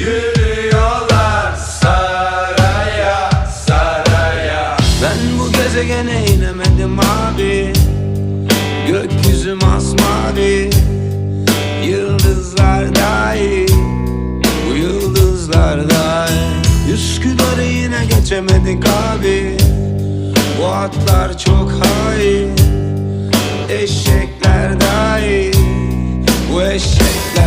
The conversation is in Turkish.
Yürüyorlar saraya saraya. Ben bu gezegene inemedim abi. Gökyüzü masmavi, yıldızlar dahi, bu yıldızlar dahi. Üsküdar'ı yine geçemedik abi. Bu atlar çok hain, eşekler dahi, bu eşekler